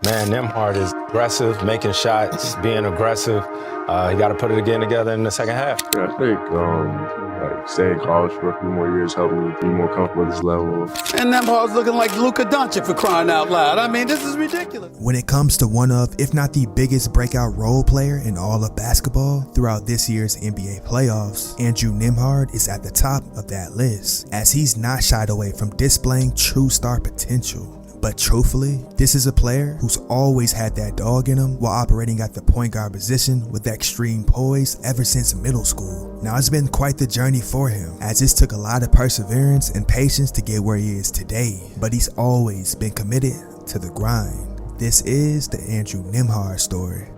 Man, Nembhard is aggressive, making shots, being aggressive. You got to put it again together in the second half. Yeah, I think staying in college for a few more years helped me be more comfortable at this level. And Nembhard's looking like Luka Doncic, for crying out loud. I mean, this is ridiculous. When it comes to one of, if not the biggest breakout role player in all of basketball throughout this year's NBA playoffs, Andrew Nembhard is at the top of that list, as he's not shied away from displaying true star potential. But truthfully, this is a player who's always had that dog in him while operating at the point guard position with extreme poise ever since middle school. Now it's been quite the journey for him, as this took a lot of perseverance and patience to get where he is today, but he's always been committed to the grind. This is the Andrew Nembhard story.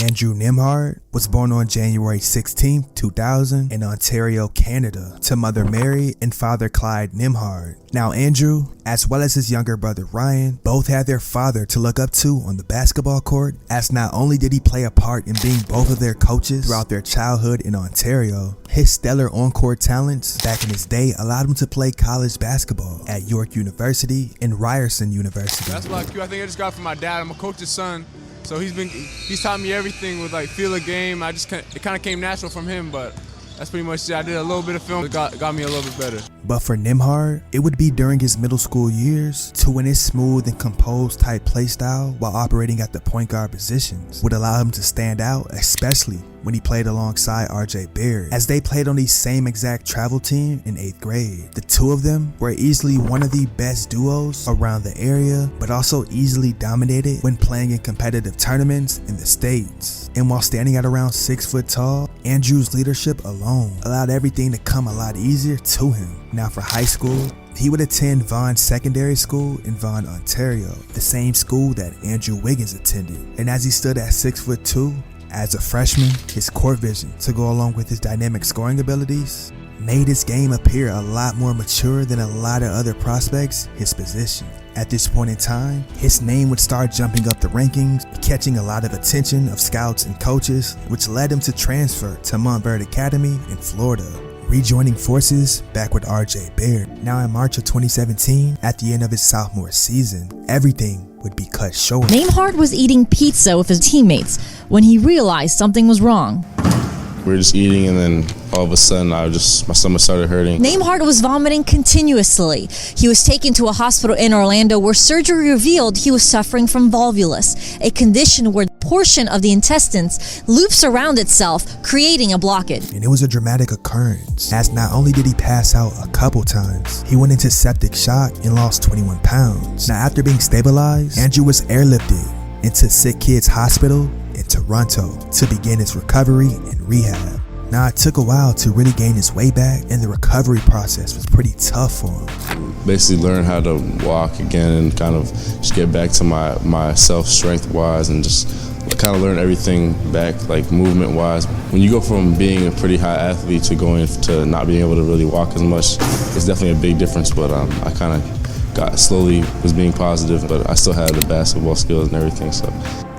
Andrew Nembhard was born on January 16, 2000 in Ontario, Canada, to mother Mary and father Clyde Nembhard. Now Andrew, as well as his younger brother Ryan, both had their father to look up to on the basketball court, as not only did he play a part in being both of their coaches throughout their childhood in Ontario, his stellar on-court talents back in his day allowed him to play college basketball at York University and Ryerson University. That's my cue. I think I just got it from my dad. I'm a coach's son. So he's taught me everything with feel a game. It kind of came natural from him, but that's pretty much it. I did a little bit of film. It got me a little bit better. But for Nembhard, it would be during his middle school years to when his smooth and composed type play style while operating at the point guard positions would allow him to stand out, especially when he played alongside RJ Barrett, as they played on the same exact travel team in 8th grade. The two of them were easily one of the best duos around the area, but also easily dominated when playing in competitive tournaments in the States. And while standing at around 6 foot tall, Andrew's leadership alone allowed everything to come a lot easier to him. Now for high school, he would attend Vaughan Secondary School in Vaughan, Ontario, the same school that Andrew Wiggins attended. And as he stood at 6'2", as a freshman, his court vision, to go along with his dynamic scoring abilities, made his game appear a lot more mature than a lot of other prospects his position. At this point in time, his name would start jumping up the rankings, catching a lot of attention of scouts and coaches, which led him to transfer to Nembhard Academy in Florida, rejoining forces back with RJ Barrett. Now in March of 2017, at the end of his sophomore season, everything would be cut short. Nembhard was eating pizza with his teammates when he realized something was wrong. We were just eating, and then all of a sudden my stomach started hurting. Nembhard was vomiting continuously. He was taken to a hospital in Orlando where surgery revealed he was suffering from volvulus, a condition where a portion of the intestines loops around itself, creating a blockage. And it was a dramatic occurrence, as not only did he pass out a couple times, he went into septic shock and lost 21 pounds. Now after being stabilized, Andrew was airlifted into Sick Kids Hospital in Toronto to begin his recovery and rehab. Now it took a while to really gain his way back, and the recovery process was pretty tough for him. Basically learn how to walk again and kind of just get back to my self-strength wise, and just kind of learn everything back, movement wise. When you go from being a pretty high athlete to going to not being able to really walk as much, it's definitely a big difference, but I kind of was being positive, but I still had the basketball skills and everything, so.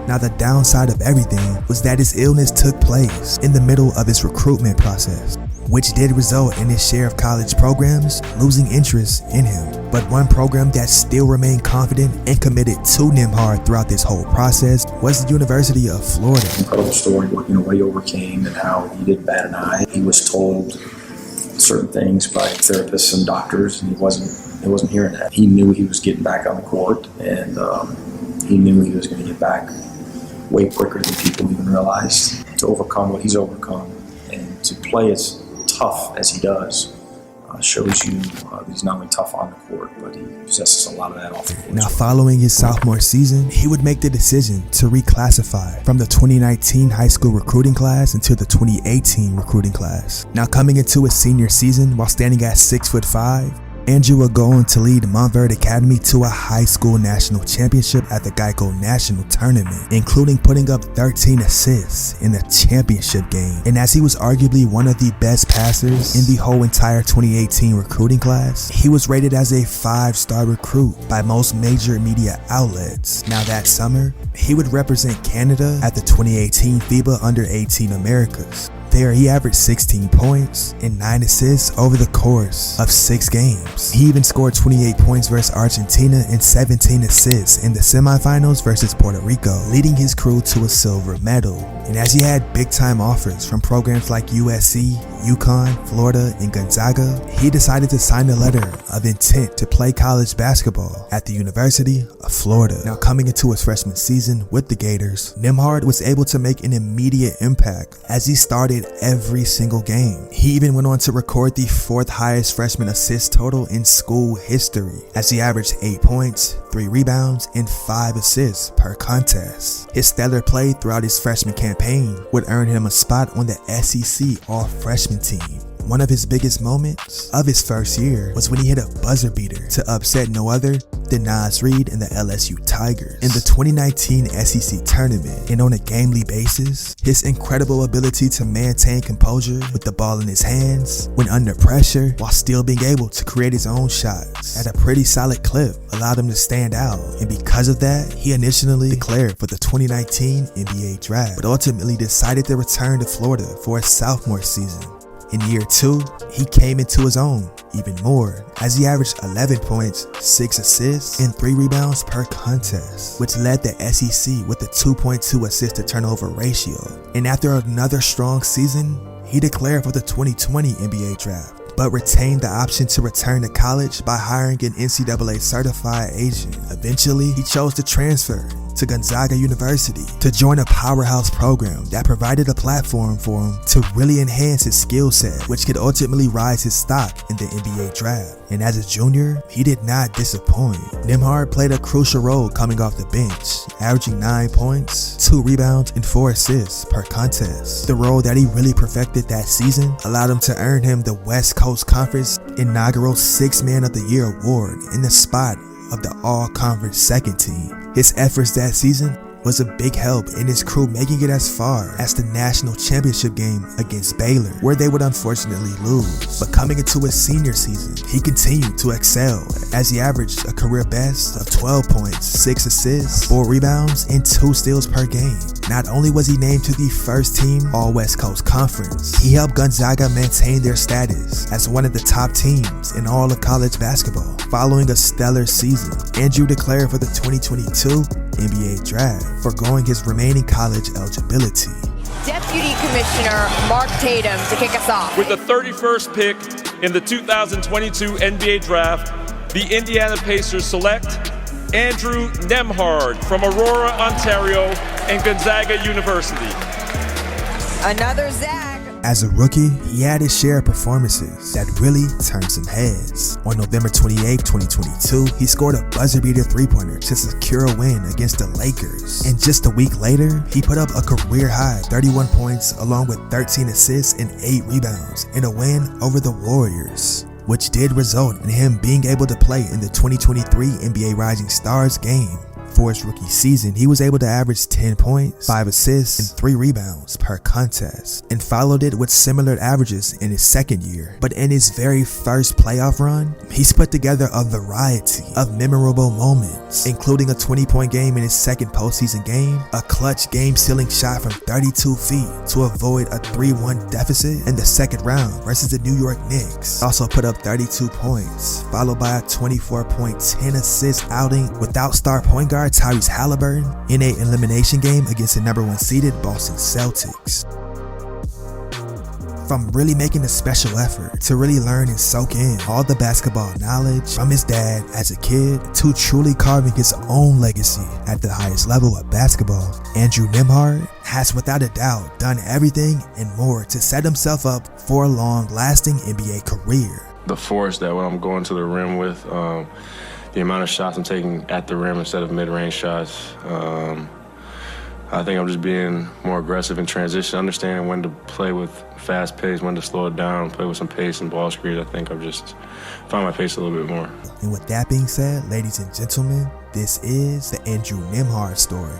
Now the downside of everything was that his illness took place in the middle of his recruitment process, which did result in his share of college programs losing interest in him. But one program that still remained confident and committed to Nembhard throughout this whole process was the University of Florida. Incredible story, what he overcame and how he didn't bat an eye. He was told certain things by therapists and doctors, and he wasn't hearing that. He knew he was getting back on the court, and he knew he was going to get back way quicker than people even realized. To overcome what he's overcome and to play as tough as he does shows you he's not only tough on the court, but he possesses a lot of that off the court. Now following his sophomore season, he would make the decision to reclassify from the 2019 high school recruiting class into the 2018 recruiting class. Now coming into his senior season while standing at 6'5", Andrew would go on to lead Nembhard Academy to a high school national championship at the Geico National Tournament, including putting up 13 assists in the championship game. And as he was arguably one of the best passers in the whole entire 2018 recruiting class, he was rated as a 5-star recruit by most major media outlets. Now that summer, he would represent Canada at the 2018 FIBA Under-18 Americas. There, he averaged 16 points and 9 assists over the course of 6 games. He even scored 28 points versus Argentina and 17 assists in the semifinals versus Puerto Rico, leading his crew to a silver medal. And as he had big-time offers from programs like USC, UConn, Florida, and Gonzaga, he decided to sign a letter of intent to play college basketball at the University of Florida. Now, coming into his freshman season with the Gators, Nembhard was able to make an immediate impact as he started every single game. He even went on to record the 4th highest freshman assist total in school history, as he averaged 8 points, 3 rebounds, and 5 assists per contest. His stellar play throughout his freshman campaign would earn him a spot on the SEC All-Freshman team. One of his biggest moments of his first year was when he hit a buzzer beater to upset no other than Nas Reed and the LSU Tigers in the 2019 SEC tournament. And on a gamely basis, his incredible ability to maintain composure with the ball in his hands when under pressure while still being able to create his own shots at a pretty solid clip allowed him to stand out. And because of that, he initially declared for the 2019 NBA draft, but ultimately decided to return to Florida for his sophomore season. In year 2, he came into his own even more, as he averaged 11 points, 6 assists, and 3 rebounds per contest, which led the SEC with a 2.2 assist to turnover ratio. And after another strong season, he declared for the 2020 NBA draft, but retained the option to return to college by hiring an NCAA certified agent. Eventually, he chose to transfer to Gonzaga University to join a powerhouse program that provided a platform for him to really enhance his skill set, which could ultimately rise his stock in the NBA draft. And as a junior, he did not disappoint. Nembhard played a crucial role coming off the bench, averaging 9 points, 2 rebounds, and 4 assists per contest. The role that he really perfected that season allowed him to earn him the West Coast Conference inaugural 6th Man of the Year award in the spot of the all-conference second team. His efforts that season was a big help in his crew making it as far as the national championship game against Baylor, where they would unfortunately lose. But coming into his senior season, he continued to excel as he averaged a career best of 12 points, 6 assists, 4 rebounds, and 2 steals per game. Not only was he named to the first team All-West Coast Conference, he helped Gonzaga maintain their status as one of the top teams in all of college basketball. Following a stellar season, Andrew declared for the 2022 NBA draft, foregoing his remaining college eligibility. Deputy Commissioner Mark Tatum to kick us off. With the 31st pick in the 2022 NBA draft, the Indiana Pacers select Andrew Nembhard from Aurora, Ontario, and Gonzaga University. Another Zag. As a rookie, he had his share of performances that really turned some heads. On November 28, 2022, he scored a buzzer-beater 3-pointer to secure a win against the Lakers. And just a week later, he put up a career-high 31 points along with 13 assists and 8 rebounds in a win over the Warriors, which did result in him being able to play in the 2023 NBA Rising Stars game. For his rookie season, he was able to average 10 points, 5 assists, and 3 rebounds per contest, and followed it with similar averages in his second year. But in his very first playoff run, he's put together a variety of memorable moments, including a 20-point game in his second postseason game, a clutch game-sealing shot from 32 feet to avoid a 3-1 deficit in the second round versus the New York Knicks. Also put up 32 points, followed by a 24-point, 10-assist outing without star point guard Tyrese Halliburton in an elimination game against the #1 seeded Boston Celtics. From really making a special effort to really learn and soak in all the basketball knowledge from his dad as a kid to truly carving his own legacy at the highest level of basketball, Andrew Nembhard has without a doubt done everything and more to set himself up for a long-lasting NBA career. The force that I'm going to the rim with, the amount of shots I'm taking at the rim instead of mid-range shots. I think I'm just being more aggressive in transition, understanding when to play with fast pace, when to slow it down, play with some pace and ball screens. I think I've just found my pace a little bit more. And with that being said, ladies and gentlemen, this is the Andrew Nembhard story.